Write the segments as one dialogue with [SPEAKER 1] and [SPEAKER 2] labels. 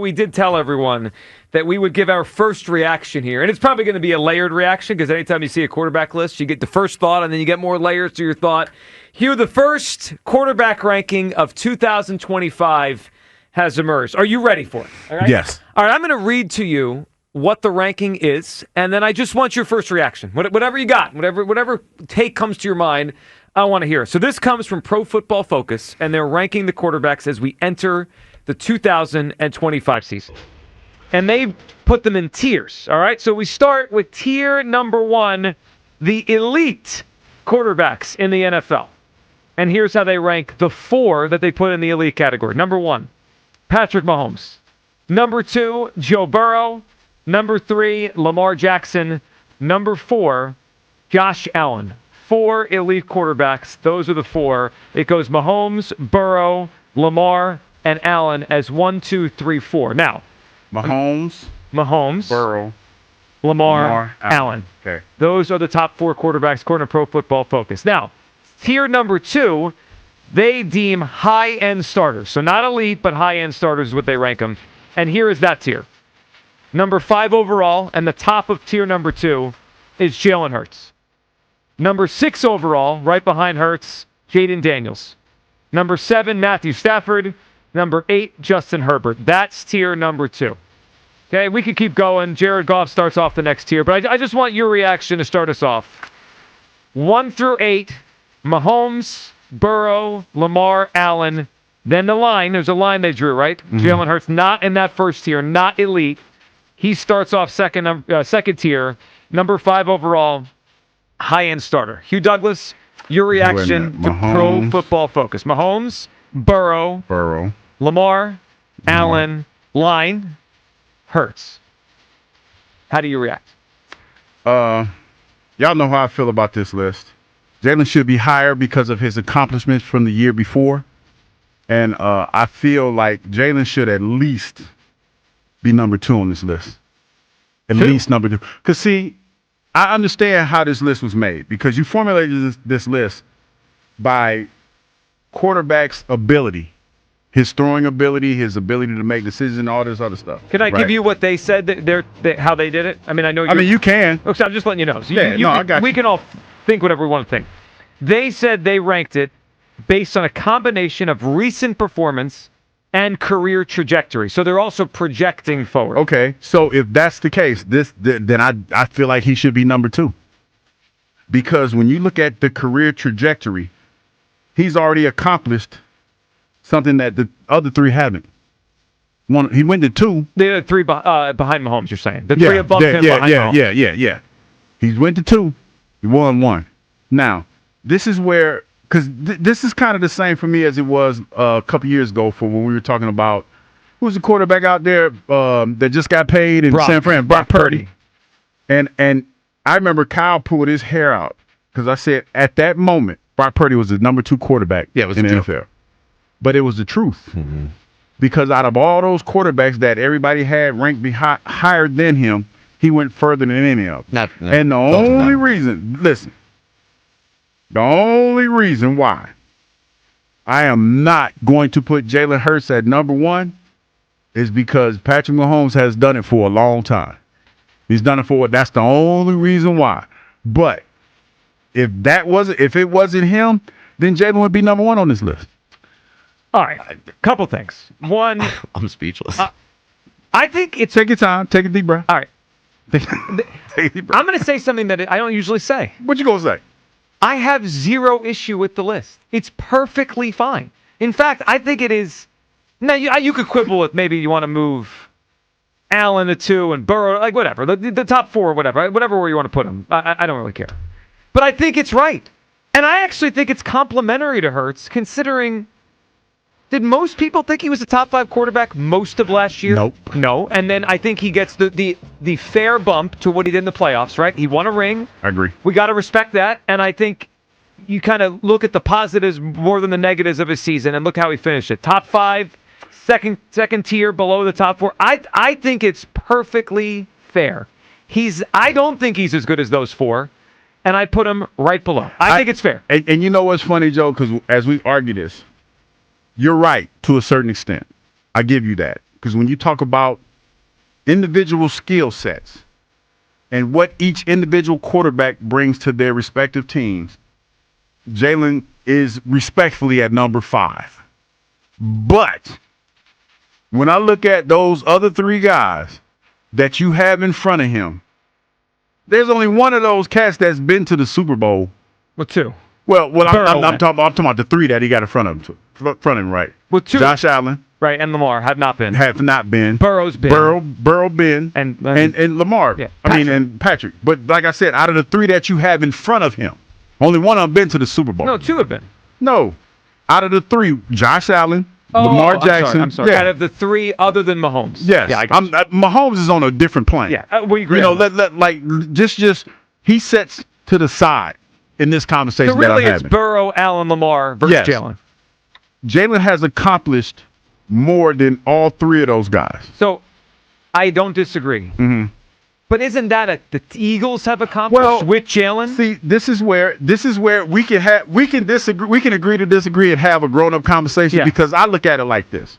[SPEAKER 1] we did tell everyone that we would give our first reaction here. And it's probably going to be a layered reaction because anytime you see a quarterback list, you get the first thought and then you get more layers to your thought. Here, the first quarterback ranking of 2025 has emerged. Are you ready for it? All right?
[SPEAKER 2] Yes.
[SPEAKER 1] All right, I'm going to read to you what the ranking is, and then I just want your first reaction. Whatever you got, whatever take comes to your mind, I want to hear it. So this comes from Pro Football Focus, and they're ranking the quarterbacks as we enter the 2025 season. And they put them in tiers, all right? So we start with tier number 1, the elite quarterbacks in the NFL. And here's how they rank the 4 that they put in the elite category. Number 1, Patrick Mahomes. Number 2, Joe Burrow. Number 3, Lamar Jackson. Number 4, Josh Allen. 4 elite quarterbacks. Those are the 4. It goes Mahomes, Burrow, Lamar, and Allen as 1, 2, 3, 4. Now,
[SPEAKER 2] Mahomes,
[SPEAKER 1] Burrow, Lamar, Allen.
[SPEAKER 2] Okay.
[SPEAKER 1] Those are the top 4 quarterbacks according to Pro Football Focus. Now, tier number 2, they deem high-end starters. So not elite, but high-end starters is what they rank them. And here is that tier. Number 5 overall, and the top of tier number 2 is Jalen Hurts. Number 6 overall, right behind Hurts, Jaden Daniels. Number 7, Matthew Stafford. Number 8, Justin Herbert. That's tier number 2. Okay, we could keep going. Jared Goff starts off the next tier, but I just want your reaction to start us off. 1 through 8, Mahomes, Burrow, Lamar, Allen. Then the line, there's a line they drew, right? Mm-hmm. Jalen Hurts not in that first tier, not elite. He starts off second tier, number 5 overall, high-end starter. Hugh Douglas, your reaction to Pro Football Focus. Mahomes, Burrow, Lamar, Allen, line, Hurts. How do you react?
[SPEAKER 2] Y'all know how I feel about this list. Jalen should be higher because of his accomplishments from the year before. And I feel like Jalen should at least be number 2 on this list. At least number 2. Because, see, I understand how this list was made because you formulated this list by quarterback's ability, his throwing ability, his ability to make decisions, all this other stuff.
[SPEAKER 1] Can I give you what they said, how they did it? I mean, I know
[SPEAKER 2] you can.
[SPEAKER 1] Look, I'm just letting you know. So
[SPEAKER 2] I got you.
[SPEAKER 1] We can all think whatever we want to think. They said they ranked it based on a combination of recent performance and career trajectory. So they're also projecting forward.
[SPEAKER 2] Okay, so if that's the case, then I feel like he should be number 2. Because when you look at the career trajectory, he's already accomplished something that the other 3 haven't. He went to 2.
[SPEAKER 1] The 3 behind Mahomes, you're saying. The 3 above him behind Mahomes.
[SPEAKER 2] Yeah. He went to 2. He won 1. Now, this is where... Because this is kind of the same for me as it was a couple years ago for when we were talking about who's the quarterback out there that just got paid in San Fran? Brock Purdy. And I remember Kyle pulled his hair out because I said at that moment, Brock Purdy was the number 2 quarterback in the NFL. But it was the truth. Mm-hmm. Because out of all those quarterbacks that everybody had ranked higher than him, he went further than any of them. And the only reason why I am not going to put Jalen Hurts at number 1 is because Patrick Mahomes has done it for a long time. He's done it that's the only reason why. But if it wasn't him, then Jalen would be number 1 on this list.
[SPEAKER 1] All right, a couple things. One,
[SPEAKER 3] I'm speechless.
[SPEAKER 1] I think it's...
[SPEAKER 2] Take your time. Take a deep breath.
[SPEAKER 1] All right.
[SPEAKER 2] Take a deep breath.
[SPEAKER 1] I'm going to say something that I don't usually say.
[SPEAKER 2] What you going to say?
[SPEAKER 1] I have zero issue with the list. It's perfectly fine. In fact, I think it is... Now, you could quibble with maybe you want to move Allen to 2 and Burrow, like whatever. The top 4, whatever where you want to put them. I don't really care. But I think it's right. And I actually think it's complimentary to Hurts, considering... Did most people think he was a top 5 quarterback most of last year?
[SPEAKER 2] Nope.
[SPEAKER 1] No. And then I think he gets the fair bump to what he did in the playoffs, right? He won a ring.
[SPEAKER 2] I agree.
[SPEAKER 1] We got to respect that. And I think you kind of look at the positives more than the negatives of his season, and look how he finished it. Top 5, second tier below the top 4. I think it's perfectly fair. I don't think he's as good as those 4, and I put him right below. I think it's fair.
[SPEAKER 2] And you know what's funny, Joe? Because as we argue this, you're right to a certain extent. I give you that. because when you talk about individual skill sets and what each individual quarterback brings to their respective teams, Jalen is respectfully at number 5. But when I look at those other 3 guys that you have in front of him, there's only one of those cats that's been to the Super Bowl.
[SPEAKER 1] Well, 2.
[SPEAKER 2] Well, I'm talking about the 3 that he got in front of him, right?
[SPEAKER 1] Well, 2.
[SPEAKER 2] Josh Allen.
[SPEAKER 1] Right, and Lamar have not been.
[SPEAKER 2] Burrow's been. Burrow been.
[SPEAKER 1] And
[SPEAKER 2] Lamar.
[SPEAKER 1] Yeah,
[SPEAKER 2] and Patrick. But like I said, out of the 3 that you have in front of him, only one of them been to the Super Bowl.
[SPEAKER 1] No, 2 have been.
[SPEAKER 2] No. Out of the 3, Josh Allen, Lamar Jackson.
[SPEAKER 1] I'm sorry.
[SPEAKER 2] Yeah.
[SPEAKER 1] Out of the 3 other than Mahomes.
[SPEAKER 2] Yes.
[SPEAKER 1] Yeah,
[SPEAKER 2] Mahomes is on a different plane.
[SPEAKER 1] Yeah, we agree.
[SPEAKER 2] Just he sets to the side in this conversation.
[SPEAKER 1] So really,
[SPEAKER 2] that I'm
[SPEAKER 1] it's
[SPEAKER 2] having.
[SPEAKER 1] Burrow, Allen, Lamar versus Jalen.
[SPEAKER 2] Jalen has accomplished more than all 3 of those guys.
[SPEAKER 1] So I don't disagree.
[SPEAKER 2] Mm-hmm.
[SPEAKER 1] But isn't that the Eagles have accomplished with Jalen?
[SPEAKER 2] See, this is where we can disagree. We can agree to disagree and have a grown-up conversation because I look at it like this.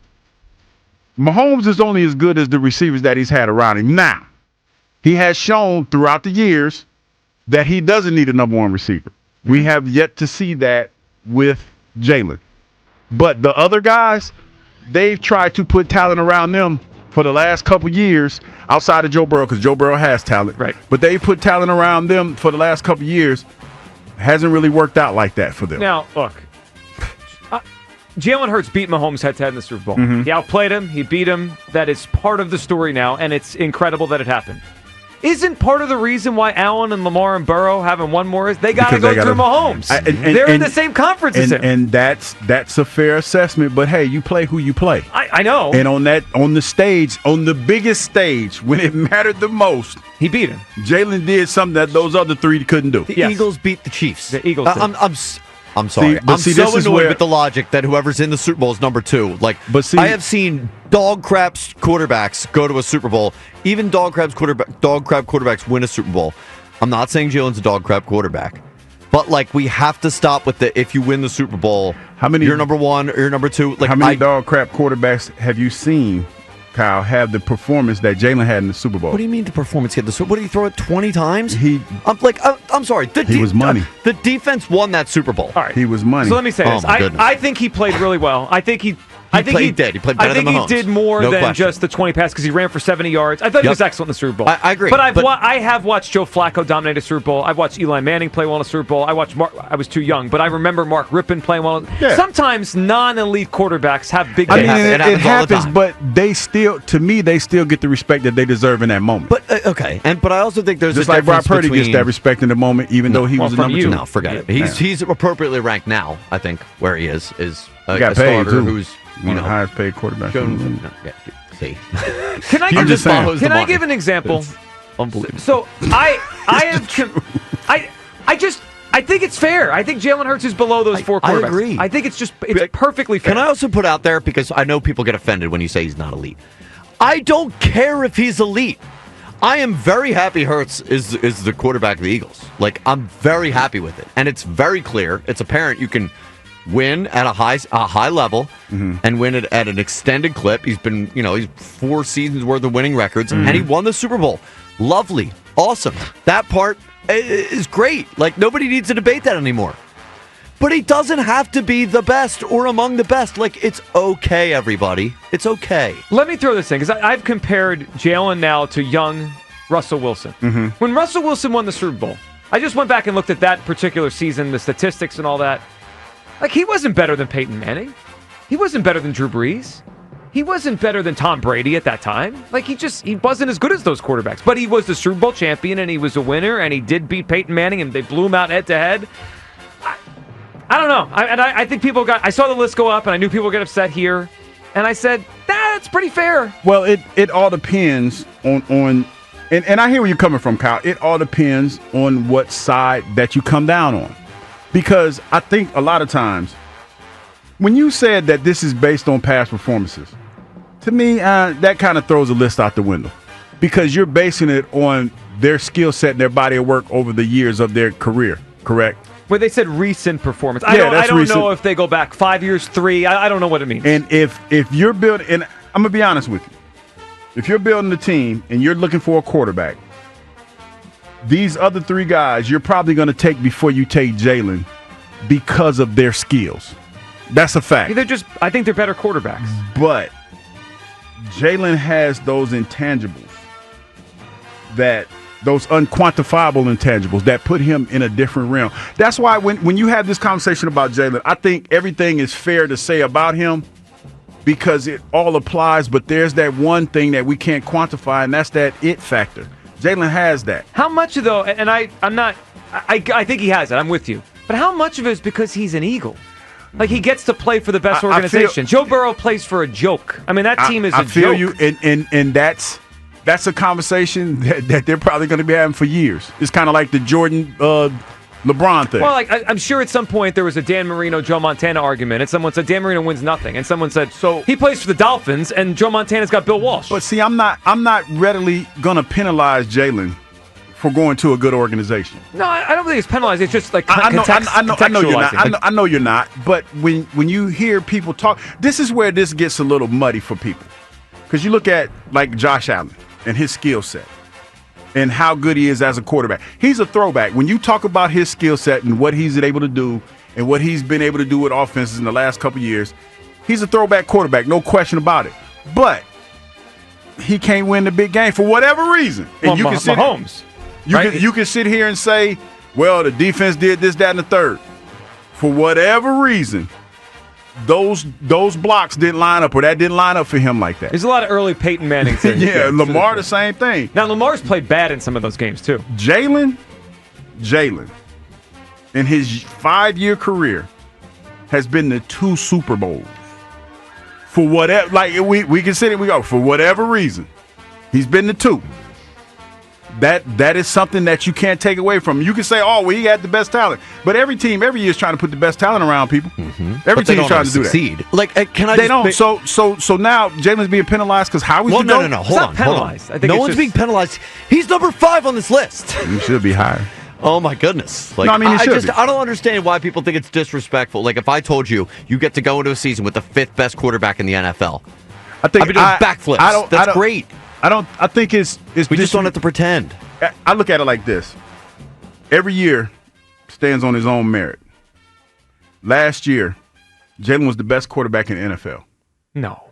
[SPEAKER 2] Mahomes is only as good as the receivers that he's had around him. Now, he has shown throughout the years that he doesn't need a number 1 receiver. We have yet to see that with Jalen. But the other guys, they've tried to put talent around them for the last couple years outside of Joe Burrow, because Joe Burrow has talent.
[SPEAKER 1] Right.
[SPEAKER 2] But they put talent around them for the last couple years. Hasn't really worked out like that for them.
[SPEAKER 1] Now, look, Jalen Hurts beat Mahomes head-to-head in the Super Bowl. Mm-hmm. He outplayed him. He beat him. That is part of the story now, and it's incredible that it happened. Isn't part of the reason why Allen and Lamar and Burrow haven't won more is they got to go through Mahomes. They're in the same conference as him.
[SPEAKER 2] And that's a fair assessment. But hey, you play who you play.
[SPEAKER 1] I know.
[SPEAKER 2] And on the stage, on the biggest stage, when it mattered the most,
[SPEAKER 1] he beat him.
[SPEAKER 2] Jalen did something that those other 3 couldn't do.
[SPEAKER 3] The Eagles beat the Chiefs.
[SPEAKER 1] The Eagles did.
[SPEAKER 3] I'm sorry. I'm so annoyed with the logic that whoever's in the Super Bowl is number 2. I have seen dog crap quarterbacks go to a Super Bowl. Even dog crap quarterbacks win a Super Bowl. I'm not saying Jalen's a dog crap quarterback, but we have to stop with the if you win the Super Bowl, you're number 1 or you're number 2.
[SPEAKER 2] How many dog crap quarterbacks have you seen, Kyle, have the performance that Jalen had in the Super Bowl?
[SPEAKER 3] What do you mean the performance hit the Super Bowl? What, did he throw it 20 times? I'm sorry.
[SPEAKER 2] He was money.
[SPEAKER 3] The defense won that Super Bowl.
[SPEAKER 1] All right.
[SPEAKER 2] He was money.
[SPEAKER 1] So let me say this. I think he played really well. I think he played better
[SPEAKER 3] than Mahomes.
[SPEAKER 1] He did more than just the 20 passes because he ran for 70 yards. I thought he was excellent in the Super Bowl.
[SPEAKER 3] I agree.
[SPEAKER 1] But I have watched Joe Flacco dominate a Super Bowl. I've watched Eli Manning play well in a Super Bowl. I was too young, but I remember Mark Rippon playing well. Yeah. Sometimes non-elite quarterbacks have big games.
[SPEAKER 2] It happens, but they still get the respect that they deserve in that moment.
[SPEAKER 3] But okay, but I also think there's
[SPEAKER 2] just
[SPEAKER 3] a
[SPEAKER 2] like Brock
[SPEAKER 3] difference
[SPEAKER 2] Purdy gets that respect in the moment, even though he was a number 2.
[SPEAKER 3] No, forget it. He's appropriately ranked now. I think where he is a
[SPEAKER 2] got
[SPEAKER 3] starter
[SPEAKER 2] too.
[SPEAKER 3] who's
[SPEAKER 2] one of the highest paid quarterbacks.
[SPEAKER 3] See,
[SPEAKER 1] can I give an example?
[SPEAKER 3] It's unbelievable.
[SPEAKER 1] So I think it's fair. I think Jalen Hurts is below those 4 quarterbacks.
[SPEAKER 3] I agree.
[SPEAKER 1] I think it's perfectly fair.
[SPEAKER 3] Can I also put out there, because I know people get offended when you say he's not elite. I don't care if he's elite. I am very happy Hurts is the quarterback of the Eagles. I'm very happy with it, and it's very clear. It's apparent you can win at a high level and win it at an extended clip. He's been, he's 4 seasons worth of winning records, and he won the Super Bowl. Lovely, awesome. That part is great. Nobody needs to debate that anymore. But he doesn't have to be the best or among the best. It's okay, everybody. It's okay.
[SPEAKER 1] Let me throw this in, because I've compared Jalen now to young Russell Wilson. Mm-hmm. When Russell Wilson won the Super Bowl, I just went back and looked at that particular season, the statistics and all that. He wasn't better than Peyton Manning. He wasn't better than Drew Brees. He wasn't better than Tom Brady at that time. He wasn't as good as those quarterbacks. But he was the Super Bowl champion, and he was a winner, and he did beat Peyton Manning, and they blew him out head-to-head. I don't know. I think I saw the list go up, and I knew people would get upset here. And I said, that's pretty fair.
[SPEAKER 2] Well, it all depends on and I hear where you're coming from, Kyle. It all depends on what side that you come down on. Because I think a lot of times, when you said that this is based on past performances, to me, that kind of throws a list out the window. Because you're basing it on their skill set and their body of work over the years of their career, correct?
[SPEAKER 1] Well, they said recent performance. I don't know if they go back 5 years, 3. I don't know what it means.
[SPEAKER 2] And if you're building, and I'm going to be honest with you, If you're building a team and you're looking for a quarterback, these other three guys you're probably going to take before you take Jalen because of their skills. That's a fact.
[SPEAKER 1] I think they're better quarterbacks.
[SPEAKER 2] But Jalen has those intangibles, those unquantifiable intangibles that put him in a different realm. That's why when you have this conversation about Jalen, I think everything is fair to say about him because it all applies, but there's that one thing that we can't quantify, and that's that it factor. Jalen has that.
[SPEAKER 1] How much, though, and I think he has it, I'm with you, but how much of it is because he's an Eagle? Like, he gets to play for the best organization. Joe Burrow plays for a joke. I mean, that team is a joke. I feel
[SPEAKER 2] you, and that's a conversation that they're probably going to be having for years. It's kind of like the Jordan LeBron thing.
[SPEAKER 1] Well, I'm sure at some point there was a Dan Marino, Joe Montana argument, and someone said Dan Marino wins nothing, and someone said so he plays for the Dolphins, and Joe Montana's got Bill Walsh.
[SPEAKER 2] But see, I'm not readily going to penalize Jalen for going to a good organization.
[SPEAKER 1] No, I don't think it's penalized. It's just like
[SPEAKER 2] I know you're not. I know you're not. But when you hear people talk, this is where this gets a little muddy for people. Because you look at like Josh Allen and his skill set and how good he is as a quarterback. He's a throwback. When you talk about his skill set and what he's able to do and what he's been able to do with offenses in the last couple of years, he's a throwback quarterback, no question about it. But he can't win the big game for whatever reason. And you can sit
[SPEAKER 1] Mahomes.
[SPEAKER 2] You can sit here and say, well, the defense did this, that, and the third. For whatever reason, those blocks didn't line up, or that didn't line up for him like that.
[SPEAKER 1] There's a lot of early Peyton Manning things.
[SPEAKER 2] Yeah, Lamar the same thing.
[SPEAKER 1] Now, Lamar's played bad in some of those games, too.
[SPEAKER 2] Jalen, in his 5-year career, has been to 2 Super Bowls. For whatever, like we can sit it, we go, for whatever reason, he's been to 2. That is something that you can't take away from him. You can say, oh, well, he had the best talent. But every team, every year is trying to put the best talent around people. Mm-hmm. Every team is trying to
[SPEAKER 3] succeed.
[SPEAKER 2] Do that.
[SPEAKER 3] Like, can I
[SPEAKER 2] They don't. So now Jalen's being penalized because how he's
[SPEAKER 3] No. Hold on.
[SPEAKER 1] Penalized. I think
[SPEAKER 3] no one's being penalized. He's number 5 on this list.
[SPEAKER 2] He should be higher.
[SPEAKER 3] Oh, my goodness. Like,
[SPEAKER 2] no, I mean,
[SPEAKER 3] I don't understand why people think it's disrespectful. Like, if I told you get to go into a season with the 5th best quarterback in the NFL, I'd be doing backflips. That's great.
[SPEAKER 2] I think it's
[SPEAKER 3] we just don't have to pretend.
[SPEAKER 2] I look at it like this. Every year stands on his own merit. Last year, Jalen was the best quarterback in the NFL.
[SPEAKER 1] No.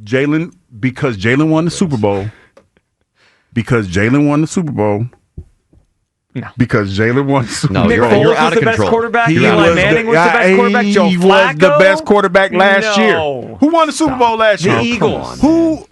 [SPEAKER 2] Because Jalen won the Super Bowl.
[SPEAKER 1] No.
[SPEAKER 2] Because Jalen won the Super Bowl.
[SPEAKER 1] Nick Foles was the best quarterback. Eli Manning was the best quarterback. Joe Flacco?
[SPEAKER 2] He was the best quarterback last year. Who won the Super Bowl last year?
[SPEAKER 1] The Eagles.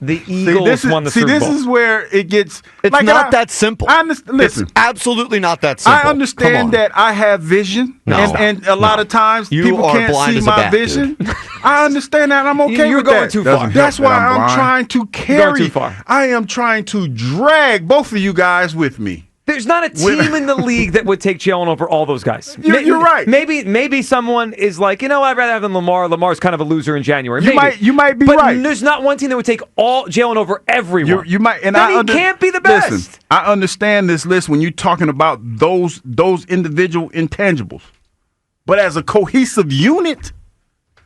[SPEAKER 2] The Eagles
[SPEAKER 1] won the Super Bowl.
[SPEAKER 2] See, this is where it gets...
[SPEAKER 3] It's like, not that simple.
[SPEAKER 2] Listen.
[SPEAKER 3] It's absolutely not that simple.
[SPEAKER 2] I understand that I have vision, and a lot of times people can't see my vision. I understand that. I'm okay with that.
[SPEAKER 1] You're going too far.
[SPEAKER 2] That's why I'm trying to carry... I am trying to drag both of you guys with me.
[SPEAKER 1] There's not a team in the league that would take Jalen over all those guys.
[SPEAKER 2] You're right.
[SPEAKER 1] Maybe someone is like, I'd rather have than Lamar. Lamar's kind of a loser in January.
[SPEAKER 2] You might be
[SPEAKER 1] but
[SPEAKER 2] right.
[SPEAKER 1] But there's not one team that would take all Jalen over everyone.
[SPEAKER 2] You might, and
[SPEAKER 1] he can't be the best.
[SPEAKER 2] Listen, I understand this list when you're talking about those individual intangibles, but as a cohesive unit.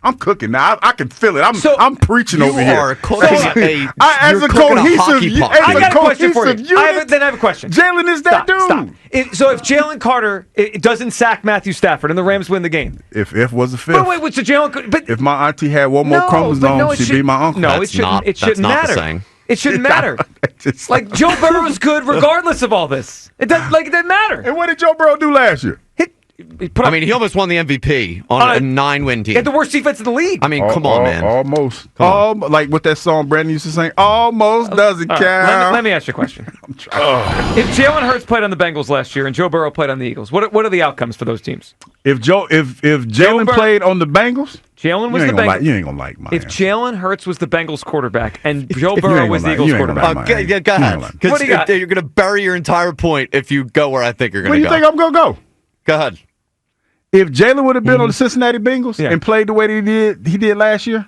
[SPEAKER 2] I'm cooking now. I can feel it. I'm preaching over here.
[SPEAKER 3] You are cooking
[SPEAKER 2] as a cohesive.
[SPEAKER 1] I got a question for you. I have a question.
[SPEAKER 2] Jalen is that dude.
[SPEAKER 1] Stop. So if Jalen Carter doesn't sack Matthew Stafford and the Rams win the game,
[SPEAKER 2] if was the 5th.
[SPEAKER 1] But wait, what's the Jalen? But
[SPEAKER 2] if my auntie had one more chromosome, she'd be my uncle.
[SPEAKER 1] No, it shouldn't. It shouldn't matter. It shouldn't matter. Like Joe Burrow's good regardless of all this. It doesn't matter.
[SPEAKER 2] And what did Joe Burrow do last year?
[SPEAKER 3] He almost won the MVP on a 9-win team.
[SPEAKER 1] He had the worst defense in the league.
[SPEAKER 3] Come on, man.
[SPEAKER 2] Almost. Like what that song Brandon used to sing, almost doesn't count.
[SPEAKER 1] Let me ask you a question. If Jalen Hurts played on the Bengals last year and Joe Burrow played on the Eagles, what are the outcomes for those teams?
[SPEAKER 2] If Jalen played on the Bengals,
[SPEAKER 1] Jalen was the Bengals.
[SPEAKER 2] You ain't gonna like mine.
[SPEAKER 1] If Jalen Hurts was the Bengals quarterback and Joe Burrow was the Eagles quarterback,
[SPEAKER 3] go ahead.
[SPEAKER 1] What do you got?
[SPEAKER 3] You're gonna bury your entire point if you go where I think you're gonna go.
[SPEAKER 2] Where do you think I'm gonna go?
[SPEAKER 3] Go ahead.
[SPEAKER 2] If Jalen would have been on the Cincinnati Bengals and played the way that he did last year,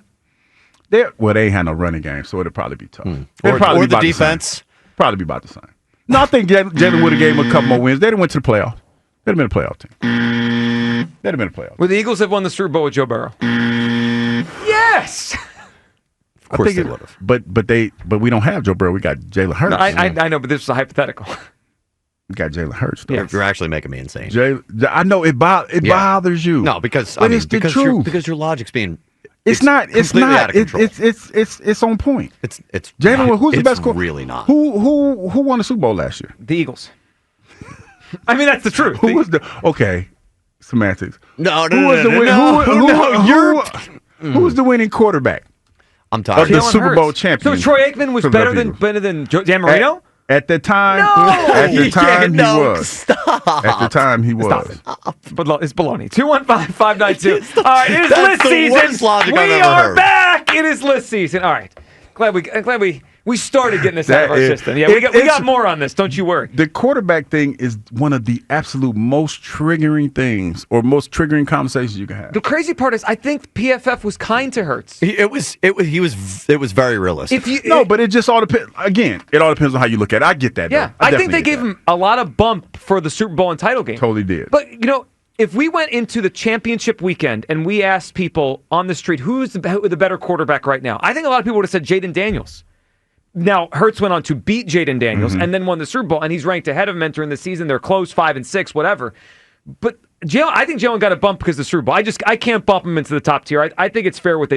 [SPEAKER 2] they ain't had no running game, so it'd probably be tough.
[SPEAKER 3] Or the defense.
[SPEAKER 2] Probably be about the same. No, I think Jalen would have gave him a couple more wins. They'd have went to the playoff. They'd have been a playoff team. They'd have been a playoff team.
[SPEAKER 1] Would the Eagles have won the Super Bowl with Joe Burrow? Yes!
[SPEAKER 3] Of course they would have.
[SPEAKER 2] But we don't have Joe Burrow. We got Jalen Hurts.
[SPEAKER 1] No, I know, but this was a hypothetical.
[SPEAKER 2] We got Jalen Hurts. Though.
[SPEAKER 3] You're actually making me insane.
[SPEAKER 2] I know it bothers you.
[SPEAKER 3] No, because
[SPEAKER 2] it's the truth.
[SPEAKER 3] Because your logic's being.
[SPEAKER 2] It's not. It's not. It's on point.
[SPEAKER 3] It's
[SPEAKER 2] Jalen. Who's the best?
[SPEAKER 3] Really not.
[SPEAKER 2] Who won the Super Bowl last year?
[SPEAKER 1] The Eagles. I mean, that's the truth.
[SPEAKER 2] Who was the semantics?
[SPEAKER 3] No.
[SPEAKER 2] Who was the winning quarterback?
[SPEAKER 3] I'm tired.
[SPEAKER 2] Of the Super Bowl champion.
[SPEAKER 1] So Troy Aikman was better than Dan Marino?
[SPEAKER 2] At the time,
[SPEAKER 1] No!
[SPEAKER 2] he was.
[SPEAKER 3] Stop.
[SPEAKER 2] At the time, he was.
[SPEAKER 1] It's baloney. 215-592. All right, it is list season. We are back. It is list season. All right. Glad we started getting this out of our system. Yeah, we got more on this. Don't you worry.
[SPEAKER 2] The quarterback thing is one of the absolute most triggering things or most triggering conversations you can have.
[SPEAKER 1] The crazy part is, I think PFF was kind to Hurts.
[SPEAKER 3] It was very realistic.
[SPEAKER 2] But it just all depends. Again, it all depends on how you look at it. I get that.
[SPEAKER 1] Yeah, I think they gave him a lot of bump for the Super Bowl and title game.
[SPEAKER 2] Totally did.
[SPEAKER 1] But if we went into the championship weekend and we asked people on the street who's the better quarterback right now, I think a lot of people would have said Jaden Daniels. Now, Hurts went on to beat Jaden Daniels and then won the Super Bowl, and he's ranked ahead of him entering the season. They're close, 5-6, whatever. But I think Jalen got a bump because of the Super Bowl. I can't bump him into the top tier. I think it's fair what they did.